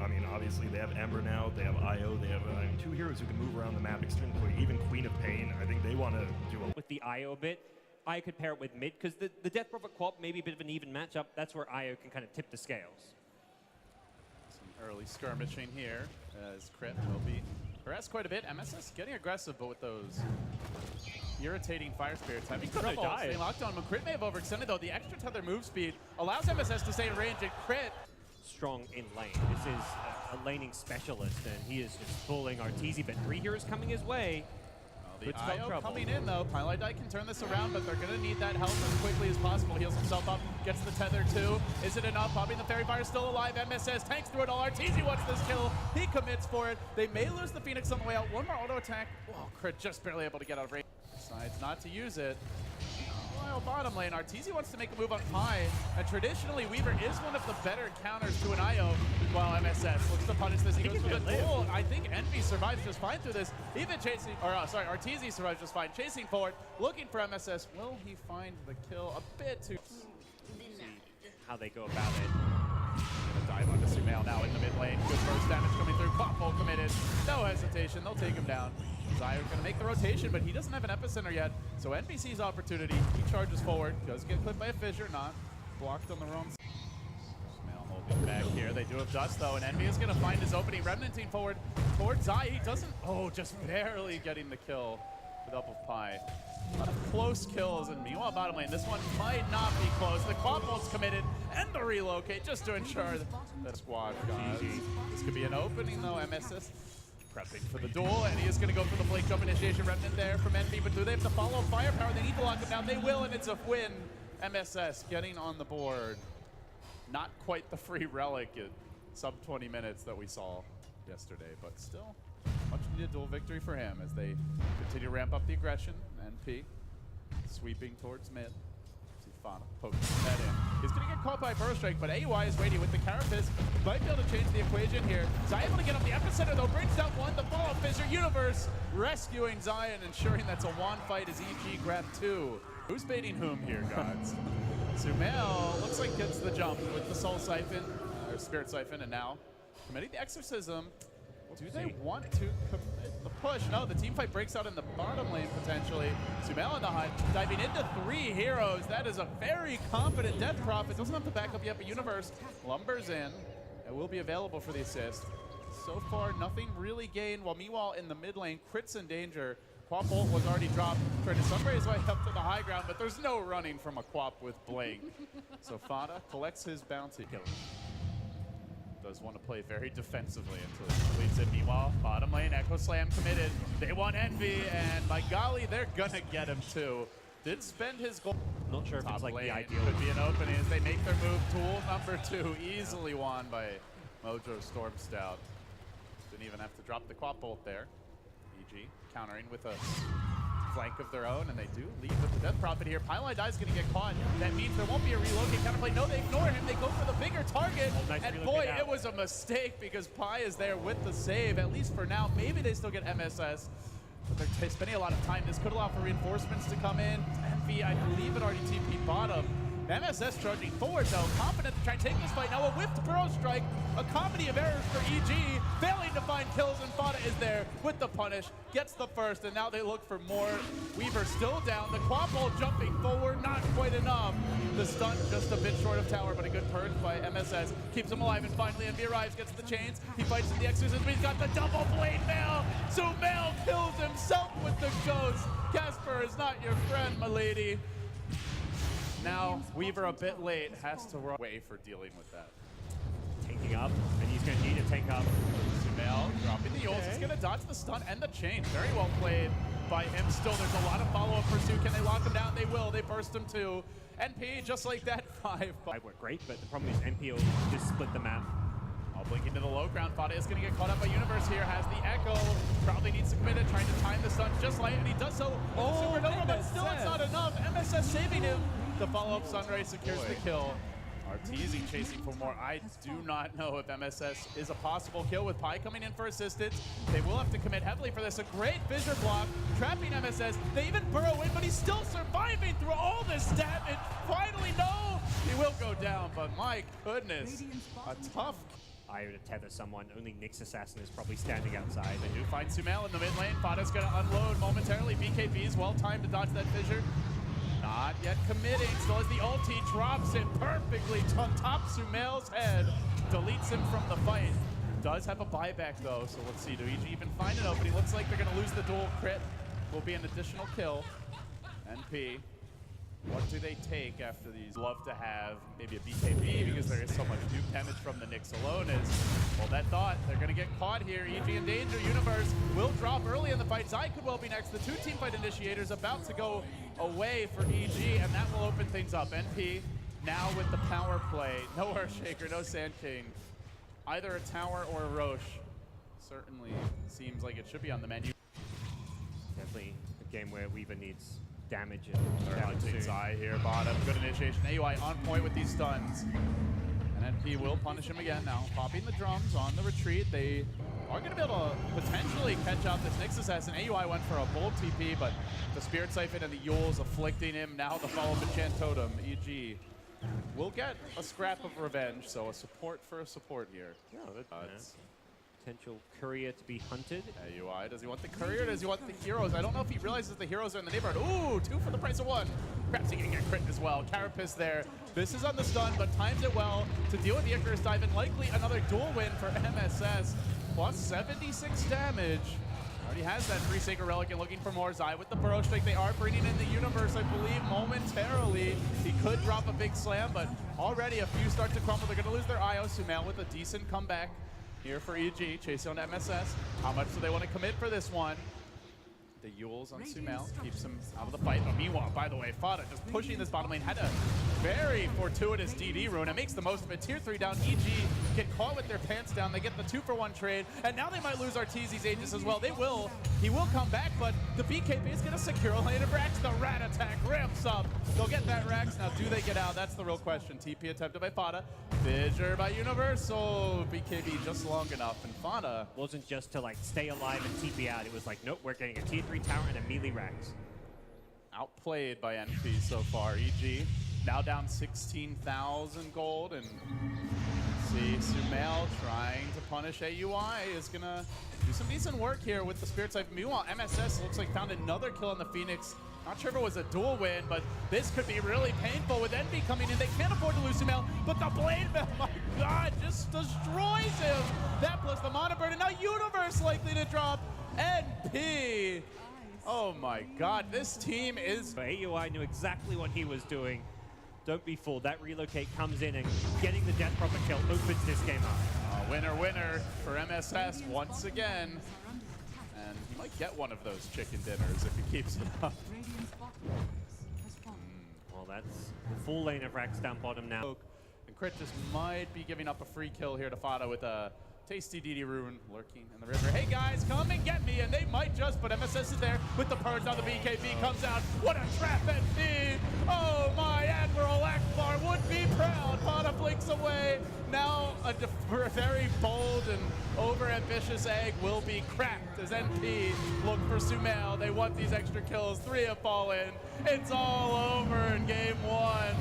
I mean, obviously they have Ember now, they have IO, they have two heroes who can move around the map extremely quick. Even Queen of Pain, I think they want to do a... With the IO bit, I could pair it with mid, because the Death Prophet Quap may be a bit of an even matchup. That's where IO can kind of tip the scales. Some early skirmishing here as Crit will be harassed quite a bit. MSS getting aggressive, but with those irritating Fire Spirits having trouble staying locked on. Crit may have overextended though. The extra tether move speed allows MSS to stay in range, and Crit strong in lane. This is a laning specialist, and he is just bullying Arteezy, but 3 heroes coming his way. The IO coming in though. Pylite can turn this around, but they're going to need that help as quickly as possible. Heals himself up, gets the tether too. Is it enough? Popping the Fairy Fire still alive. MSS tanks through it all. Arteezy wants this kill. He commits for it. They may lose the Phoenix on the way out. One more auto attack. Oh, Crit just barely able to get out of range. Decides not to use it. While bottom lane, Arteezy wants to make a move on Pi, and traditionally Weaver is one of the better counters to an IO, while MSS looks to punish this. He goes for the duel. I think Envy survives just fine through this. Even chasing, or sorry, Arteezy survives just fine. Chasing forward, looking for MSS. Will he find the kill? A bit too... See how they go about it. Gonna dive onto Sumail now in the mid lane. Good burst damage coming through. Quaffle committed. No hesitation. They'll take him down. Zion's gonna make the rotation, but he doesn't have an epicenter yet. So NBC's opportunity. He charges forward. Does get clipped by a fissure. Not blocked on the wrong side. Sumail holding back here. They do have dust though, and Envy is gonna find his opening. Remnanting forward towards Zai. He doesn't. Oh, just barely getting the kill with up of Pi. A lot of close kills, and meanwhile bottom lane, this one might not be close. The quad bolt's committed, and the relocate just to ensure that squad goes. This could be an opening though. MSS prepping for the duel, and he is going to go for the Blake Jump initiation. Remnant there from Envy, but do they have to follow firepower? They need to lock him down. They will, and it's a win. MSS getting on the board. Not quite the free relic in sub 20 minutes that we saw yesterday, but still much needed duel victory for him as they continue to ramp up the aggression. NP sweeping towards mid. Fana pokes his head in. He's going to get caught by Burst Strike, but AUI is waiting with the Carapace. Might be able to change the equation here. Zion able to get up the epicenter though, brings down one. The follow-up Fissure Universe rescuing Zion, ensuring that's a one fight as EG grab 2. Who's baiting whom here, gods? Sumail looks like gets the jump with the Soul Siphon, or Spirit Siphon, and now committing the Exorcism. Do they want to commit the push? No, the team fight breaks out in the bottom lane potentially. Sumail in the hunt, diving into 3 heroes. That is a very confident Death Prophet. Doesn't have to back up yet, but Universe lumbers in and will be available for the assist. So far, nothing really gained. While meanwhile in the mid lane, Crit's in danger. Quap ult was already dropped. Trying to sunray his way up to the high ground, but there's no running from a Quap with Blink. So Fana collects his bounty. Does want to play very defensively until he completes it. Meanwhile, bottom lane, Echo Slam committed. They want Envy, and by golly, they're gonna get him too. Did spend his goal. Not sure if Top it's like lane the ideal. Could be an opening as they make their move. Tool number 2, easily won by Mojo Storm Stout. Didn't even have to drop the Quap Bolt there. EG countering with a flank of their own, and they do leave with the Death Prophet here. Pylon Die's gonna get caught. That means there won't be a relocate counterplay. No, they ignore him. They go for the bigger target. Nice and boy, it was a mistake because Pi is there with the save, at least for now. Maybe they still get MSS, but they're spending a lot of time. This could allow for reinforcements to come in. Envy, I believe, it already TP'd bottom. MSS charging forward though, confident to try and take this fight. Now a whiffed Burrow Strike, a comedy of errors for EG, failing to find kills, and Fana is there with the punish, gets the first, and now they look for more. Weaver still down, the quad ball jumping forward, not quite enough. The stun just a bit short of tower, but a good purge by MSS, keeps him alive, and finally Envy arrives, gets the chains, he fights in the Exorcism, he's got the double blade mail, Sumail kills himself with the ghost. Casper is not your friend, my lady. Now, Weaver a bit late, has to run away for dealing with that. Taking up, and he's going to need to take up. Sumail dropping the ults, he's going to dodge the stun and the chain. Very well played by him still. There's a lot of follow-up pursuit. Can they lock him down? They will. They burst him too. NP, just like that, 5. Were great, but the problem is NP will just split the map. All blinking to the low ground. Fada is going to get caught up by Universe here. Has the Echo. Probably needs to commit it, trying to time the stun just right, and he does so. Oh, Supernova, but still it's not enough. MSS saving him. The follow-up Sunray secures the kill. Arteezy chasing for more. I do not know if MSS is a possible kill with Pi coming in for assistance. They will have to commit heavily for this. A great fissure block, trapping MSS. They even burrow in, but he's still surviving through all this damage. Finally, no! He will go down, but my goodness, a tough... Io to tether someone. Only Nyx Assassin is probably standing outside. They do find Sumail in the mid lane. Fada's going to unload momentarily. BKB is well timed to dodge that fissure. Not yet committing. Still as the ulti drops it perfectly on top Sumail's head. Deletes him from the fight. Does have a buyback though, so let's see. Do EG even find an opening? Looks like they're going to lose the dual crit. Will be an additional kill. NP. What do they take after these? Love to have maybe a BKB because there is so much nuke damage from the Nyx alone. Well, that thought they're going to get caught here. EG in danger. Universe will drop early in the fight. Zai could well be next. The two team fight initiators about to go away for EG, and that will open things up. NP now with the power play. No Earthshaker, no Sand King. Either a tower or a Roche. Certainly seems like it should be on the menu. Definitely a game where Weaver needs damage. They're hunting Zai here, bottom. Good initiation. AUI on point with these stuns. And NP will punish him again now. Popping the drums on the retreat. They are going to be able to potentially catch out this Nyx Assassin. AUI went for a bold TP, but the Spirit Siphon and the Yules afflicting him. Now the follow of Enchant Totem. EG will get a scrap of revenge, so a support for a support here. Yeah, potential courier to be hunted. AUI, does he want the courier or does he want the heroes? I don't know if he realizes the heroes are in the neighborhood. Ooh, 2 for the price of 1. Perhaps he can get crit as well. Carapace there. This is on the stun, but times it well to deal with the Icarus dive, and likely another dual win for MSS. Plus 76 damage. Already has that free Sacred Relic and looking for more. Zai with the Burrow Strike. They are bringing in the Universe, I believe, momentarily. He could drop a big slam, but already a few start to crumble. They're going to lose their Io. Sumail with a decent comeback here for EG. Chasing on MSS. How much do they want to commit for this one? The Yules on Sumail keeps him out of the fight. But meanwhile, by the way, Fada just pushing this bottom lane. Had a very fortuitous DD rune. It makes the most of it. Tier 3 down. EG get caught with their pants down. They get the 2-for-1 trade. And now they might lose Arteezy's Aegis as well. They will. He will come back, but the BKB is going to secure a lane of Rax. The rat attack ramps up. They'll get that Rax. Now, do they get out? That's the real question. TP attempted by Fada. Fissure by Universal. BKB just long enough. And Fada Wasn't just to like stay alive and TP out. It was like, nope, we're getting a tier 3 tower and a melee Rax. outplayed by NP so far. EG now down 16,000 gold, and see Sumail trying to punish AUI is gonna do some decent work here with the Spirit Siphon. Meanwhile, MSS looks like found another kill on the Phoenix. Not sure if it was a dual win, but this could be really painful with NP coming in. They can't afford to lose Sumail, but the Blade Bell, my God, just destroys him. That plus the Mana Burn, and now Universe likely to drop. NP. Oh my God, this team is... But AUI knew exactly what he was doing. Don't be fooled. That relocate comes in and getting the Death Prophet kill opens this game up. Winner, winner for MSS once again. And he might get one of those chicken dinners if he keeps it up. Well, that's the full lane of Rax down bottom now. And Crit just might be giving up a free kill here to Fada with a tasty DD rune lurking in the river. Hey guys, come and get me, and they might just, but MSS is there with the purge. Now the BKB comes out. What a trap NP! Oh my, Admiral Akbar would be proud. Fada blinks away. Now a very bold and over-ambitious egg will be cracked as NP look for Sumail. They want these extra kills. 3 have fallen. It's all over in game 1.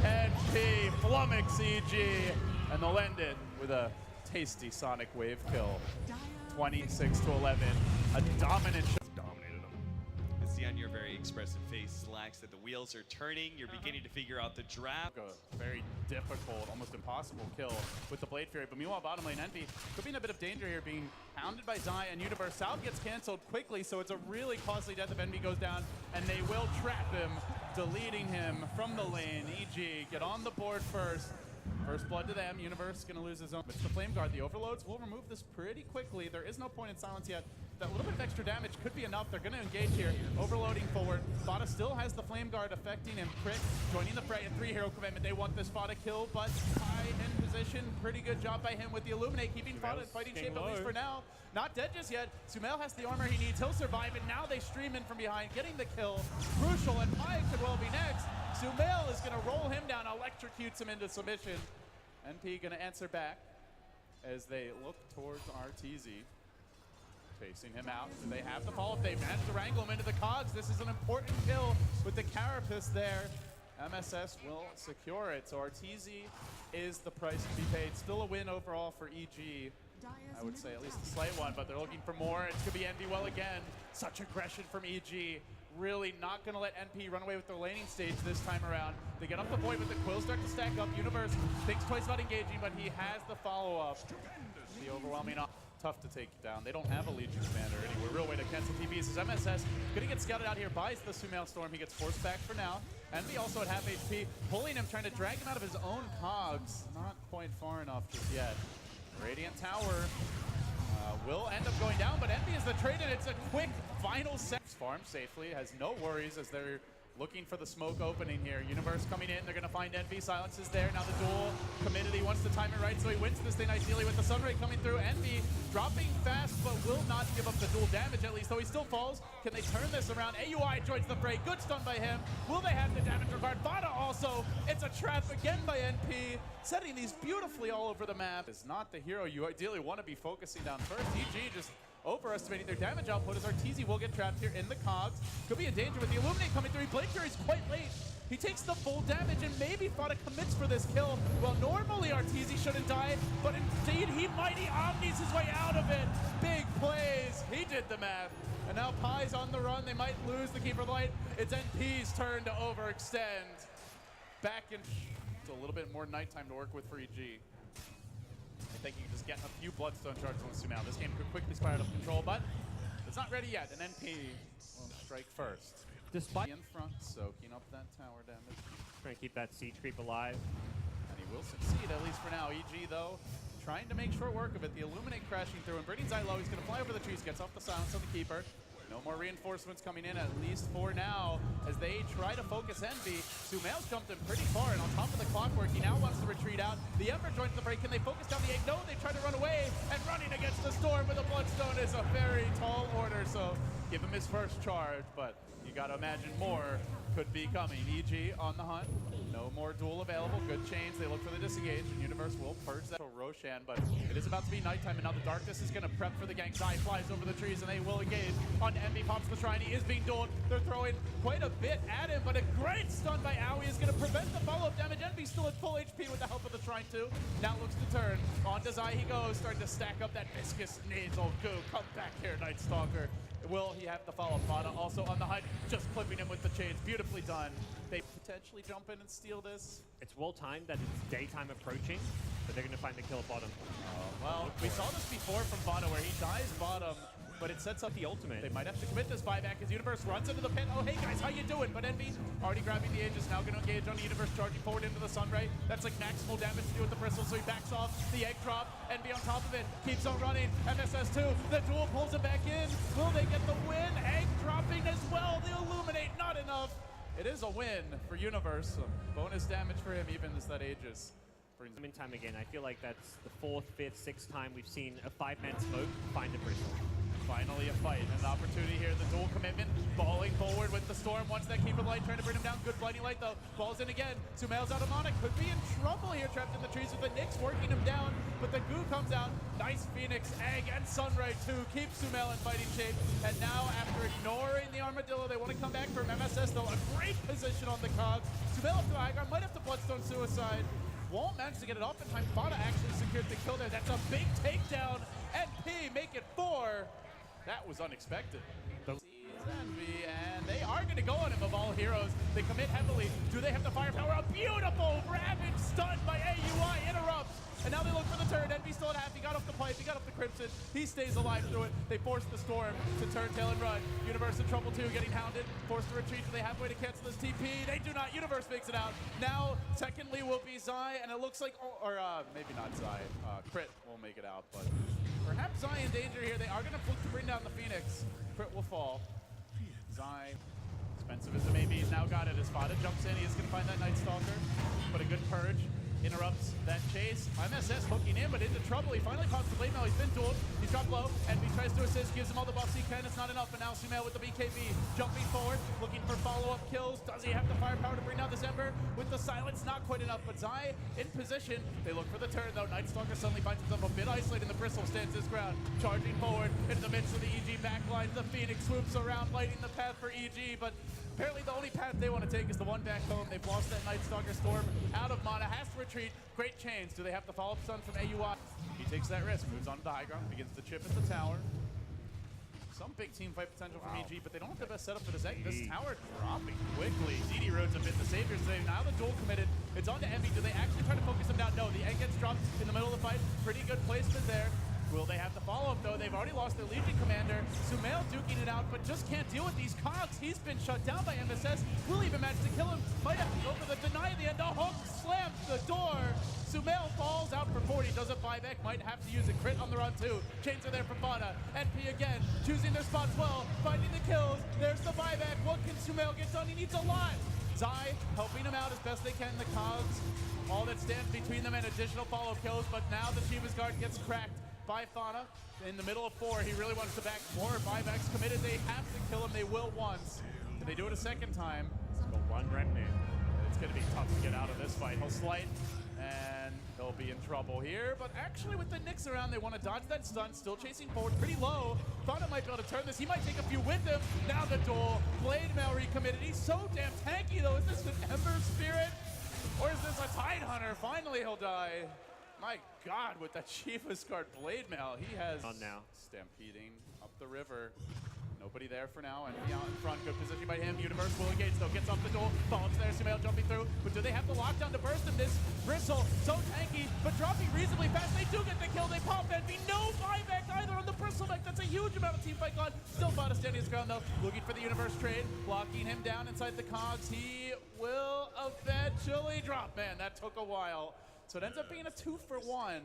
NP flummox EG, and they'll end it with a tasty Sonic Wave kill. 26-11. A dominant show. Dominated them. You see on your very expressive face, Lax, that the wheels are turning. You're beginning to figure out the draft. A very difficult, almost impossible kill with the Blade Fury. But meanwhile, bottom lane Envy could be in a bit of danger here, being hounded by Zai and Universe. South gets canceled quickly, so it's a really costly death if Envy goes down, and they will trap him, deleting him from the lane. EG get on the board first. First blood to them. Universe gonna lose his own. It's the Flame Guard. The overloads will remove this pretty quickly. There is no point in silence yet. That little bit of extra damage could be enough. They're gonna engage here. Overloading forward. Fada still has the Flame Guard affecting him. Crit joining the fray. A 3-hero commitment. They want this Fada kill, but high in position. Pretty good job by him with the Illuminate, keeping Fada in fighting shape at least for now. Not dead just yet. Sumail has the armor he needs. He'll survive, and now they stream in from behind, getting the kill. Crucial, and Pi could well be next. Sumail is gonna roll him down, electrocutes him into submission. NP gonna answer back as they look towards Arteezy. Chasing him out. Do they have the follow-up? They managed to wrangle him into the cogs. This is an important kill with the Carapace there. MSS will secure it. So Arteezy is the price to be paid. Still a win overall for EG. I would say at least a slight one, but they're looking for more. It's going to be Envy well again. Such aggression from EG. Really not going to let NP run away with their laning stage this time around. They get up the point, but the Quills start to stack up. Universe thinks twice about engaging, but he has the follow-up. The overwhelming tough to take down. They don't have a Legion commander anywhere. Real way to cancel TPs is MSS. Gonna get scouted out here, buys the Sumail Storm. He gets forced back for now. Envy also at half HP, pulling him, trying to drag him out of his own cogs. Not quite far enough just yet. Radiant Tower will end up going down, but Envy is the trade, and it's a quick final set. Farm safely, has no worries as they're looking for the smoke opening here. Universe coming in, they're gonna find Envy. Silence is there, now the duel committed. He wants to time it right, so he wins this thing ideally with the Sunray coming through. Envy dropping fast, but will not give up the dual damage at least, though he still falls. Can they turn this around? AUI joins the fray, good stun by him. Will they have the damage regard? Vada also, it's a trap again by NP, setting these beautifully all over the map. Is not the hero you ideally want to be focusing down first. EG just overestimating their damage output as Arteezy will get trapped here in the cogs. Could be a danger with the Illuminate coming through. Blade Fury's quite late. He takes the full damage and maybe Fada commits for this kill. Well, normally Arteezy shouldn't die, but indeed he mighty omnis his way out of it. Big plays. He did the math. And now Pie's on the run. They might lose the Keeper of the Light. It's NP's turn to overextend. Back in a little bit more nighttime to work with for EG. I think you can just get a few Bloodstone charges on Sumail. This game could quickly spiral out of control, but it's not ready yet. And NP will strike first. Despite in front, soaking up that tower damage. trying to keep that siege creep alive. And he will succeed, at least for now. EG, though, trying to make short work of it. The Illuminate crashing through, and Brittany's eye low. He's going to fly over the trees, gets off the silence on the Keeper. No more reinforcements coming in, at least for now, as they try to focus Envy. Sumail's jumped in pretty far, and on top of the clockwork, he now wants to retreat out. The Ember joins the break. Can they focus down the egg? No, they try to run away, and running against the Storm with a Bloodstone is a very tall order, so give him his first charge, but you gotta imagine more could be coming. EG on the hunt. No more duel available. Good chains. They look for the disengage, and Universe will purge that Roshan, but it is about to be nighttime, and now the darkness is going to prep for the gang. Zai flies over the trees, and they will engage. On Envy pops the shrine. He is being dueled. They're throwing quite a bit at him, but a great stun by Aoi is going to prevent the follow-up damage. Envy still at full HP with the help of the shrine, too. Now looks to turn. On to Zai he goes, starting to stack up that viscous nasal goo. Come back here, Night Stalker. Will he have the follow-up? Fada also on the hunt, just clipping him with the chains. Beautifully done. They potentially jump in and steal this. It's well timed that it's daytime approaching, but they're going to find the kill bottom. Well, we saw this before from Fada where he dies bottom, but it sets up The ultimate. They might have to commit this buyback as Universe runs into the pit. Oh, hey guys, how you doing? But Envy already grabbing the Aegis, now going to engage on Universe, charging forward into the Sunray. That's like maximal damage to do with the Bristle, so he backs off. The egg drop, Envy on top of it, keeps on running. MSS2, the duel pulls him back in. Will they get the win? Egg dropping as well. The Illuminate, not enough. It is a win for Universe. Bonus damage for him, even as that Aegis brings him Time and time again, I feel like that's the 4th, 5th, 6th time we've seen a 5-man smoke find a Bristle. Finally a fight and an opportunity here. The dual commitment, balling forward with the Storm. Once that Keeper of the Light trying to bring him down. Good Blinding Light though. Balls in again. Sumail's out of mana. Could be in trouble here, trapped in the trees with the Nyx working him down. But the goo comes out. Nice Phoenix, Egg, and Sunray too. Keep Sumail in fighting shape. And now after ignoring the Armadillo, they want to come back from MSS though. A great position on the cogs. Sumail up to High Ground. Might have to Bloodstone Suicide. Won't manage to get it off in time. Fada actually secured the kill there. That's a big takedown. NP make it 4. That was unexpected. Envy, and they are going to go on him of all heroes. They commit heavily. Do they have the firepower? A beautiful ravage stun by AUI interrupts. And now they look for the turn. Envy still at half. He got off the pipe. He got off the Crimson. He stays alive through it. They force the Storm to turn tail and run. Universe in trouble too, getting hounded. Forced to retreat. Do they halfway to cancel this TP? They do not. Universe makes it out. Now, secondly, will be Zai, and it looks like, or maybe not Zai. Crit will make it out, but perhaps Zai in danger here. They are going to look to bring down the Phoenix. Crit will fall. Zai, expensive as it may be, he's now got it. As Fada jumps in, he is going to find that Night Stalker. But a good purge. interrupts that chase. MSS hooking in, but into trouble. He finally pops the blade mail. He's been dueled. He's dropped low. Envy tries to assist, gives him all the buffs he can. It's not enough, but now Sumail with the BKB. Jumping forward, looking for follow-up kills. Does he have the firepower to bring down this Ember? With the silence, not quite enough, but Zai in position. They look for the turn, though. Nightstalker suddenly finds himself a bit isolated, and the Bristle stands his ground. Charging forward into the midst of the EG backline. The Phoenix swoops around, lighting the path for EG, but apparently the only path they want to take is the one back home. They've lost that Nightstalker Storm out of mana, has to retreat. Great chains. Do they have the follow-up stun from AUI? He takes that risk, moves on to the high ground, begins to chip at the tower. Some big team fight potential from EG, but they don't have the best setup for this egg. This tower dropping quickly. ZD Roads have been the saviors today. Now the duel committed. It's on to Envy. Do they actually try to focus him down? No, the egg gets dropped in the middle of the fight. Pretty good placement there. Will they have the follow-up, though? They've already lost their Legion commander. Sumail duking it out, but just can't deal with these cogs. He's been shut down by MSS. Will even manage to kill him. Might have to go for the deny at the end. The hook slams the door. Sumail falls out for 40. Does a buyback. Might have to use a crit on the run, too. Chains are there for Fana. NP again, choosing their spots well. Finding the kills. There's the buyback. What can Sumail get done? He needs a lot. Zai helping him out as best they can. The cogs, all that stands between them and additional follow kills, but now the Shiva's Guard gets cracked by Fana in the middle of 4. He really wants to back more. Buybacks committed. They have to kill him. They will once. If they do it a second time, Got one remnant. it's going to be tough to get out of this fight. He'll slight, and he'll be in trouble here. But actually, with the Nyx around, they want to dodge that stun. Still chasing forward pretty low. Fana might be able to turn this. He might take a few with him. Now the duel. Blade Mail recommitted. He's so damn tanky, though. Is this an Ember Spirit? Or is this a Tide Hunter? Finally, he'll die. My God, with that Shiva's Guard Blade Mail, he has On now. stampeding up the river. Nobody there for now, and out in front, good position by him. Universe will engage, though, gets off the duel, follows there, Sumail jumping through, but do they have the lockdown to burst him? This Bristle, so tanky, but dropping reasonably fast. They do get the kill, they pop Envy. No buyback either on the Bristle mech. That's a huge amount of team fight gone. Still Fana standing his ground, though, looking for the Universe trade, blocking him down inside the cogs. He will eventually drop. Man, that took a while. So it ends up being a 2-for-1.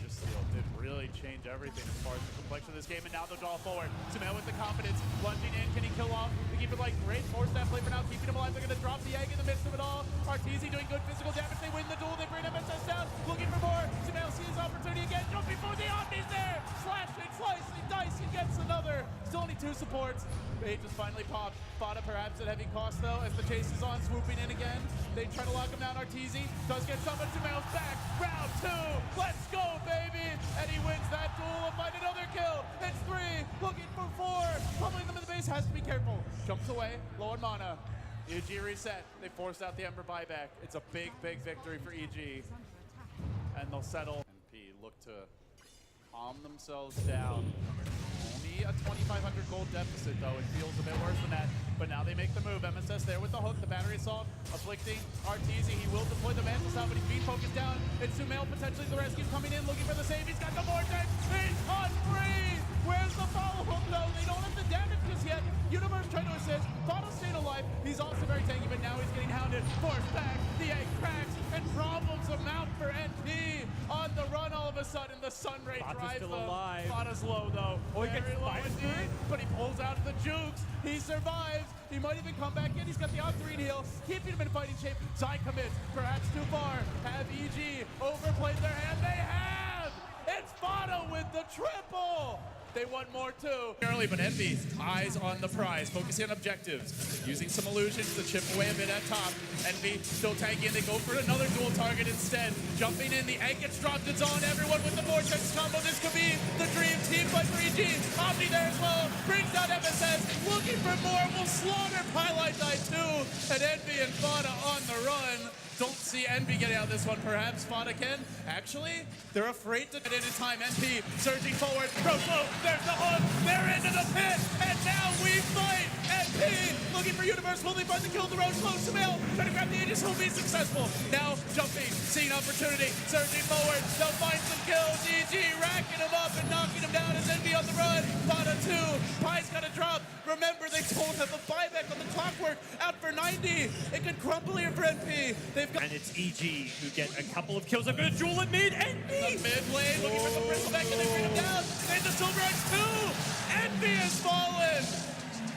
Just still did really change everything as far as the complexion of this game, and now they'll draw forward. Sumail with the confidence, lunging in. Can he kill off? They keep it like great force that play for now, keeping him alive. They're going to drop the egg in the midst of it all. Arteezy doing good physical damage. They win the duel. They bring MSS down, looking for more. Sumail sees his opportunity again, jumping for the Omni's there. Slashing, slicing, dicing, gets another. Still only 2 supports. They just finally popped. Fana perhaps at heavy cost, though, as the chase is on, swooping in again. They try to lock him down. Arteezy does get someone. Sumail's back. Round 2. Let's go, baby. And he wins that duel and find another kill. It's 3. Looking for 4. Pummeling them in the base. Has to be careful. Jumps away. Low on mana. EG reset. They forced out the Ember buyback. It's a big, big victory for EG. And they'll settle. NP look to calm themselves down. Only a 2,500 gold deficit, though. It feels a bit worse than that. But now they make the move. MSS there with the hook. The battery assault. Afflicting Arteezy. He will deploy the Mantis out, but he's being focused down. It's Sumail potentially the rescue coming in, looking for the save. He's got the vortex. He's on free. Where's the follow-up, though? They don't have the damage just yet. Universe trying to assist. Fana stayed alive. He's also very tanky, but now he's getting hounded. Forced back. The egg cracks, and problems amount for NP. On the run all of a sudden. The sun ray Fana's drives still them. alive. Fana's low, though. Oh, he gets Very low fired indeed, but he pulls out the jukes. He survives. He might even come back in. He's got the Octarine heal, keeping him in fighting shape. Zai commits, perhaps too far. Have EG overplayed their hand? They have! It's Fana with the triple! They want more too. Early, but Envy, eyes on the prize, focusing on objectives, using some illusions to chip away a bit at top. Envy still tanky, and they go for another dual target instead. Jumping in, the egg gets dropped, it's on everyone with the vortex combo. This could be the dream team fight for EG. Omni there as well, brings down MSS, looking for more, will slaughter Pylite Die too. And Envy and Fana on the run. Don't see Envy getting out of this one. Perhaps Fana can. Actually, they're afraid to get in time. NP surging forward. Low. There's the hook. They're into the pit. And now we fight. NP looking for Universe. Will they find the kill? The road slow. Sumail trying to grab the Aegis. He'll be successful. Now jumping. Seeing opportunity. Surging forward. They'll find some kills. EG racking him up and knocking him down as Envy on the run. Fana 2. Pie's got to drop. Remember, they don't have a buyback on the clockwork. Out for 90. It could crumble here for NP. And it's EG who get a couple of kills. I'm going to duel at mid. Envy! The mid lane looking for the Bristle back, and they bring him down. And the Silver Eyes too. Envy has fallen.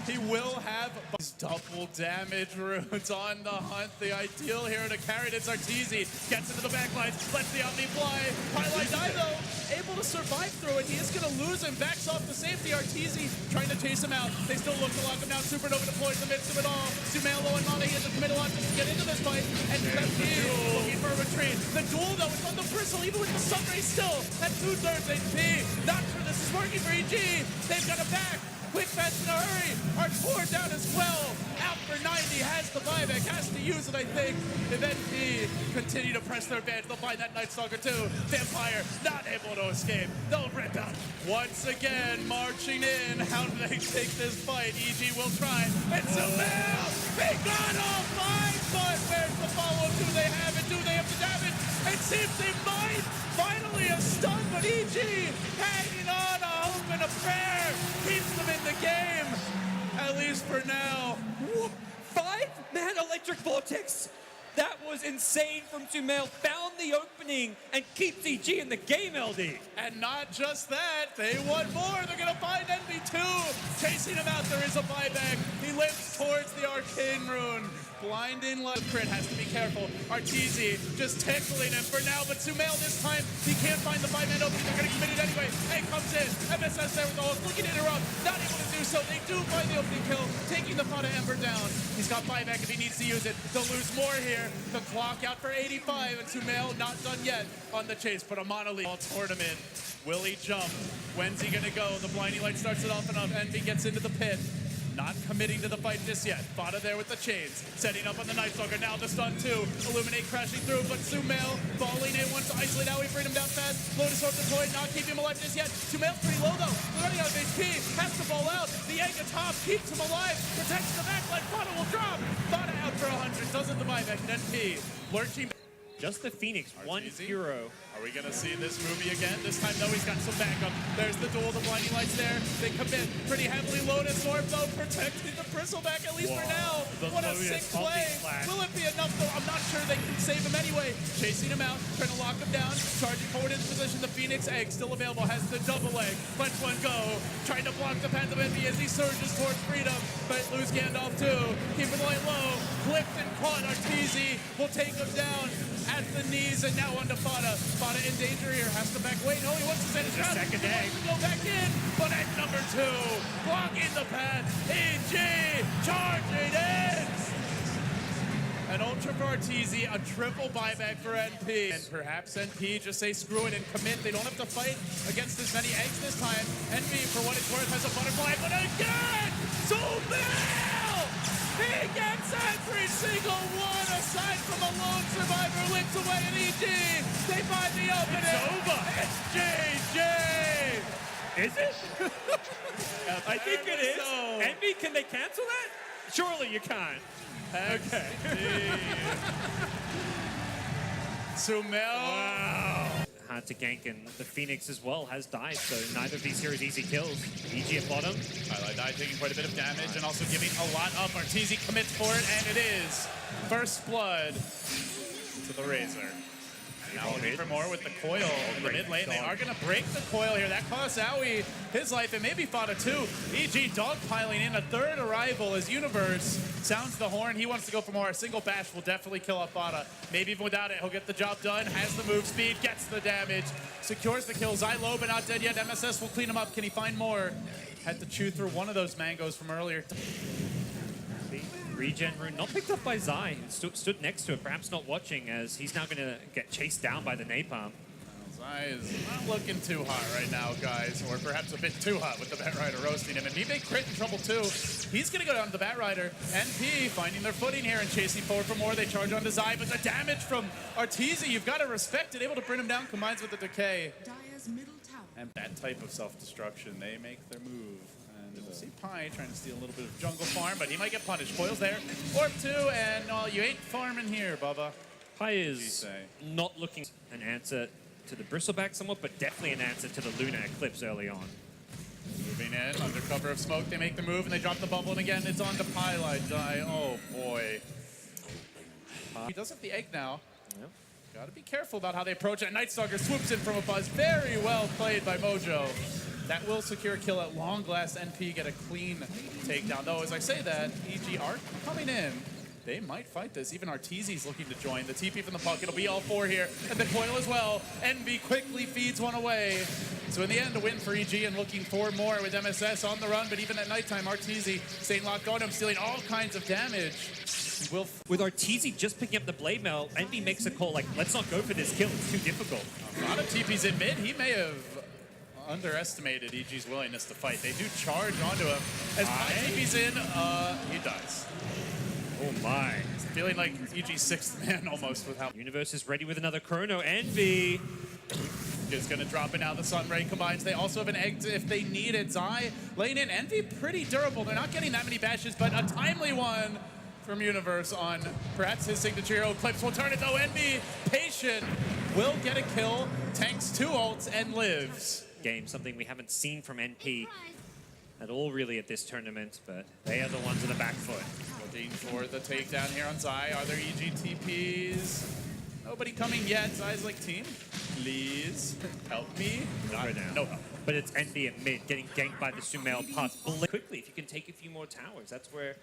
He will have double damage runes on the hunt. The ideal here to carry it is Arteezy. Gets into the backline, lets the Omni fly. Highlight die though, able to survive through it. He is going to lose him. Backs off the safety. Arteezy trying to chase him out. They still look to lock him down. Supernova deploys in the midst of it all. Sumelo and Mane in the middle option to get into this fight. And Pepsi looking for a retreat. The duel though is on the bristle, even with the Sunray still at 2/3 HP. Not sure this is working for EG. They've got a back. Quick fence in a hurry. Artur down as well. Out for 90. Has the buyback. Has to use it, I think. If NP continue to press their advantage, they'll find that Night Stalker too. Vampire not able to escape. They'll rip out. Once again, marching in. How do they take this fight? EG will try. It's a man. They got all 5, but where's the follow-up? Do they have it? Do they have the damage? It seems they might. Finally a stun, but EG hanging on a hope and a prayer. Keeps them in the game, at least for now. 5-man electric vortex. That was insane from Sumail. Found the opening and keeps EG in the game, LD. And not just that, they want more. They're going to find NV2. Chasing him out, there is a buyback. He limps towards the arcane rune. Blinding left. Crit has to be careful. Arteezy just tickling him for now, but Sumail this time, he can't find the 5-man opening. They're going to commit it anyway. Hey, comes in. MSS there with the ult, looking to interrupt. Not able to do so. They do find the opening kill, taking the Fata Ember down. He's got buyback if he needs to use it. They'll lose more here. The clock out for 85, and Sumail not done yet on the chase, but a monolith all tournament. Will he jump? When's he gonna go? The blinding light starts it off and up. Envy gets into the pit. Not committing to the fight just yet. Fata there with the chains. Setting up on the Night Stalker. Now the stun too. Illuminate crashing through, but Sumail falling in. Wants to isolate out. We bring him down fast. Lotus Orb deployed. Not keeping him alive just yet. Sumail's pretty low though. Running out of HP. Has to fall out. The egg atop keeps him alive. Protects the backline. Fata will drop. Fata out for 100. Doesn't the buyback. NP lurching. Just the Phoenix, one Arteezy? hero. Are we going to see this movie again? This time, though, he's got some backup. There's the duel, the blinding lights there. They commit pretty heavily. Lotus Orb, though, protecting the Bristleback, at least for now. What a sick play. Will it be enough, though? I'm not sure they can save him anyway. Chasing him out, trying to lock him down. Charging forward into position. The Phoenix egg still available. Has the double egg. Lets one go. Trying to block the path of Envy as he surges towards freedom. But lose Gandalf, too. Keeping the light low. Clipped and caught. Arteezy will take him down at the knees, and now onto Fata. Fata in danger here, has to back away. No, he wants to send his shot. Second egg. He wants to go back in, but at number 2, blocking the path. EG charging in. An ultra for Arteezy, a triple buyback for NP. And perhaps NP just say screw it and commit. They don't have to fight against as many eggs this time. NP, for what it's worth, has a butterfly, but again, Sumail! He gets every single one, aside from a lone survivor, licks away at EG. They find the opening. It's over. It's GG. Is it? I think it is. So. Envy, can they cancel that? Surely you can't. Okay. Sumail. Wow. Hard to gank, and the Phoenix as well has died, so neither of these heroes easy kills. EG at bottom. Highlight Die taking quite a bit of damage and also giving a lot up. Arteezy commits for it, and it is first blood to the Razor. Now looking for more with the coil in the mid lane. They are going to break the coil here. That costs Owie his life, and maybe Fata too. EG dogpiling in a third arrival as Universe sounds the horn. He wants to go for more. A single bash will definitely kill off Fata. Maybe even without it, he'll get the job done. Has the move speed, gets the damage, secures the kill. Zylo, but not dead yet. MSS will clean him up. Can he find more? Had to chew through one of those mangoes from earlier. Regen rune not picked up by Zai, who stood next to it, perhaps not watching, as he's now going to get chased down by the napalm. Zai is not looking too hot right now, guys, or perhaps a bit too hot with the Batrider roasting him. And Mibe crit in trouble too. He's going to go down to the Batrider. NP finding their footing here and chasing forward for more. They charge onto Zai, but the damage from Arteezy, you've got to respect it. Able to bring him down, combines with the decay. Dire's middle tower. And that type of self-destruction, they make their move. And we'll see Pi trying to steal a little bit of jungle farm, but he might get punished. Coil's there. Orb 2, and you ain't farming here, Bubba. Pi is not looking an answer to the Bristleback somewhat, but definitely an answer to the Lunar Eclipse early on. Moving in, under cover of smoke, they make the move, and they drop the bubble, and again, it's on to Pi. Die. Oh, boy. He does have the egg now. Yep. Gotta be careful about how they approach it. Night Stalker swoops in from a buzz. Very well played by Mojo. That will secure a kill at long last. NP get a clean takedown. Though, as I say that, EG are coming in. They might fight this. Even Arteezy's looking to join. The TP from the puck, it'll be all four here. And the coil as well. Envy quickly feeds one away. So in the end, a win for EG and looking for more with MSS on the run. But even at nighttime, Arteezy staying locked on him, stealing all kinds of damage. With Arteezy just picking up the blade mail, Envy makes a call like, let's not go for this kill, it's too difficult. A lot of TPs in mid. He may have underestimated EG's willingness to fight. They do charge onto him. As TP's in, he dies. Oh my. It's feeling like EG's sixth man almost with how Universe is ready with another Chrono. Envy. is going to drop it now. The Sunray combines. They also have an egg if they need it. Zai laying in. Envy pretty durable. They're not getting that many bashes, but a timely one from Universe on perhaps his signature hero. Clips will turn it though. Envy, patient, will get a kill. Tanks 2 ults and lives. Game, something we haven't seen from NP at all really at this tournament, but they are the ones on the back foot. Looking for the takedown here on Zai. Are there EG TPs? Nobody coming yet. Zai's like, team, please help me. Not right now. No help. But it's NP at mid, getting ganked by the Sumail puck. Quickly, if you can take a few more towers, that's where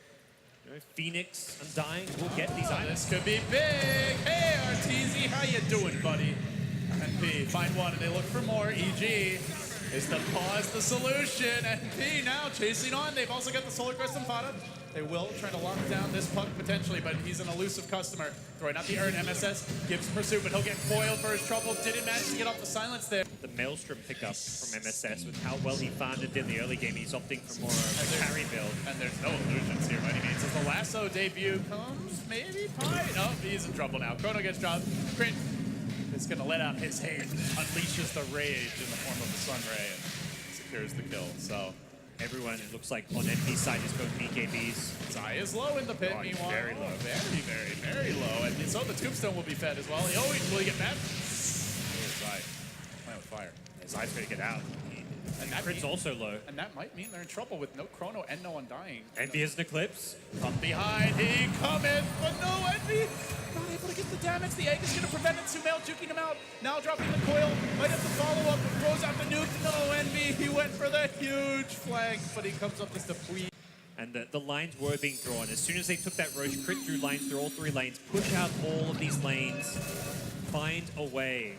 Phoenix Undying will get these items. This could be big. Hey, Arteezy, how you doing, buddy? NP find one, and they look for more. EG is the pause, the solution. NP now chasing on. They've also got the Solar Crest and Fada. They will try to lock down this puck potentially, but he's an elusive customer. Throwing out the urn. MSS gives pursuit, but he'll get foiled for his trouble. Didn't manage to get off the silence there. The Maelstrom pickup from MSS with how well he farmed it in the early game. He's opting for more of a carry build. And there's no illusions here by any means. As the Lasso debut comes, maybe Pie. Oh, he's in trouble now. Chrono gets dropped. Crit is going to let out his hate, unleashes the rage in the form of the Sunray, and secures the kill. So everyone, it looks like on NP's side is going BKBs. Zai is low in the pit, Oh, meanwhile. very low. Very low. And so the Tombstone will be fed as well. Oh, will he get back? There's Zai. Playing with fire. Zai's going to get out. And that Crit's also low. And that might mean they're in trouble with no Chrono and no Undying. NP has an Eclipse. From behind, he cometh, but no Envy. Not able to get the damage. The egg is going to prevent it. Sumail juking him out. Now dropping the coil. Might have to follow up. Throws out the nuke. No Envy. He went for the huge flank, but he comes up just to flee. And the lines were being drawn. As soon as they took that Roche, Crit drew lines through all 3 lanes, push out all of these lanes, find a way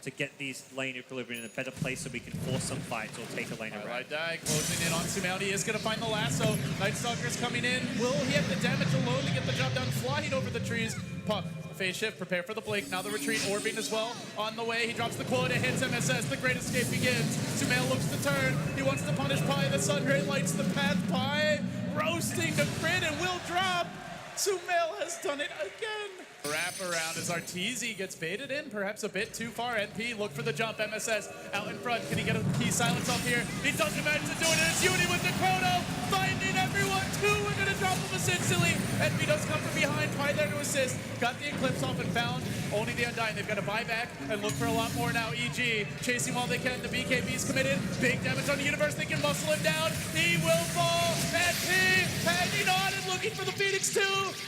to get these lane equilibrium in a better place so we can force some fights or take a lane around. Right die, closing in on Sumail. He is going to find the lasso. Night Stalker's coming in. Will he have the damage alone to get the job done? Flying over the trees. Puck, phase shift, prepare for the blink. Now the retreat, orbing as well. On the way, he drops the quota, hits MSS. The great escape begins. Sumail looks to turn. He wants to punish Pi. The Sunray lights the path. Pi roasting the crit and will drop. Sumail has done it again. Wrap around as Arteezy gets baited in, perhaps a bit too far. NP, look for the jump. MSS out in front. Can he get a key silence up here? He doesn't manage to do it, and it's Uni with the Chrono, finding everyone too. We're going to drop him instantly. NP does come from behind. Pi there to assist. Got the Eclipse off and found only the Undying. They've got to buy back and look for a lot more now. EG chasing while they can. The BKB's committed. Big damage on the Universe. They can muscle him down. He will fall. NP hanging on and looking for the Phoenix 2.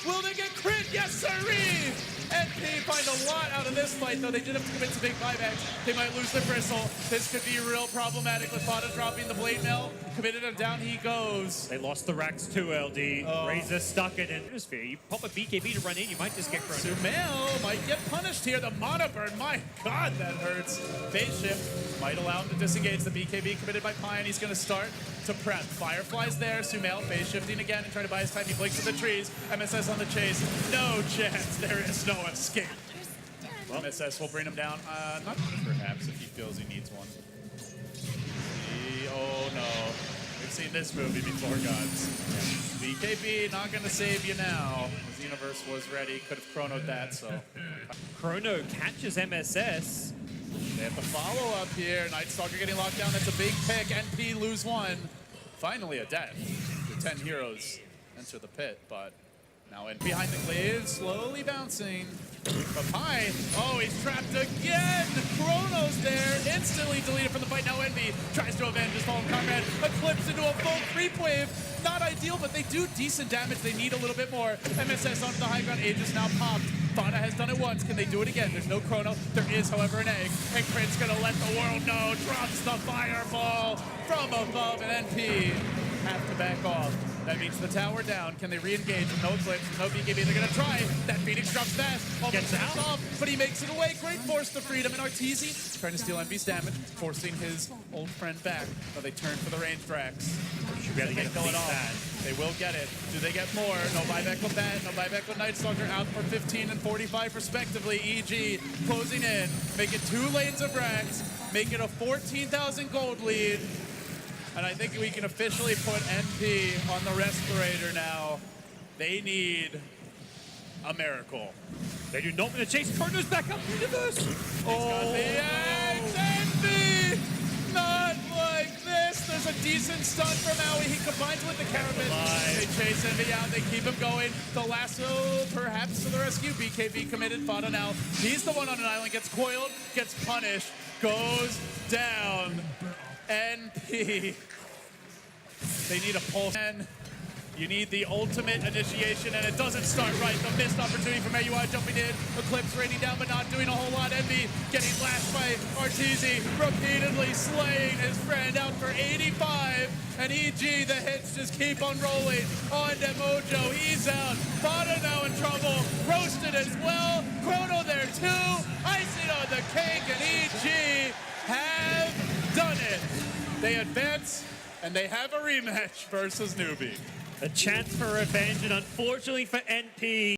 Will they get crit? Yes, sirree. NP find a lot out of this fight, though. They did have to commit to big buybacks. They might lose the Bristle. This could be real problematic with Fada dropping the blade mail. Committed and down he goes. They lost the racks too, LD. Razor stuck it in atmosphere. You pop a BKB to run in, you might just get Chrono. Sumail might get punished here. The Mana Burn, my God, that hurts. Phase shift might allow him to disengage. The BKB committed by Pine. He's going to start to prep. Firefly's there. Sumail phase shifting again and trying to buy his time. He blinks to the trees. MSS on the chase. No chance. There is no escape. Well, MSS will bring him down. Not perhaps if he feels he needs one. Oh no. We've seen this movie before, gods. BKB not going to save you now. His Universe was ready. Could have chronoed that, so. Chrono catches MSS. They have to follow up here. Night Stalker getting locked down. That's a big pick. NP lose one. Finally a death. The 10 heroes enter the pit, but now in behind the glaive, slowly bouncing. But Pine, oh, he's trapped again. Chrono's there, instantly deleted from the fight. Now Envy tries to avenge his fallen comrade. Eclipse into a full creep wave. Not ideal, but they do decent damage. They need a little bit more. MSS onto the high ground. Aegis now popped. Fana has done it once. Can they do it again? There's no chrono. There is, however, an egg. And Crit's gonna let the world know. Drops the fireball from above, and NP have to back off. That means the tower down. Can they re-engage? No Eclipse, no BKB. They're gonna try. That Phoenix drops fast. Almost Gets out. off, but he makes it away. Great force to freedom. And Arteezy trying to steal MV's damage, forcing his old friend back. But they turn for the range Drax. Should be able to get a Going fleet off. bad. They will get it. Do they get more? No buyback with that. No buyback with Night Stalker out for 15 and 45 respectively. EG closing in. Make it 2 lanes of Drax. Make it a 14,000 gold lead. And I think we can officially put NP on the respirator now. They need a miracle. They do not want to chase. Chrono's back up. Universe. Oh, the eggs, NP! Not like this. There's a decent stun from Maui. He combines with the Caravan. They chase Envy out. They keep him going. The lasso, perhaps, to the rescue. BKB committed. Fada now. He's the one on an island. Gets coiled. Gets punished. Goes down. NP. They need a pulse. And you need the ultimate initiation, and it doesn't start right. The missed opportunity from AUI jumping in. Eclipse raining down, but not doing a whole lot. Envy getting lashed by Arteezy, repeatedly slaying his friend out for 85. And EG, the hits just keep on rolling. On to Mojo, he's out. Fada now in trouble. Roasted as well. Chrono there too. Icing on the cake, and EG have done it. They advance, and they have a rematch versus Newbie. A chance for revenge, and unfortunately for NP,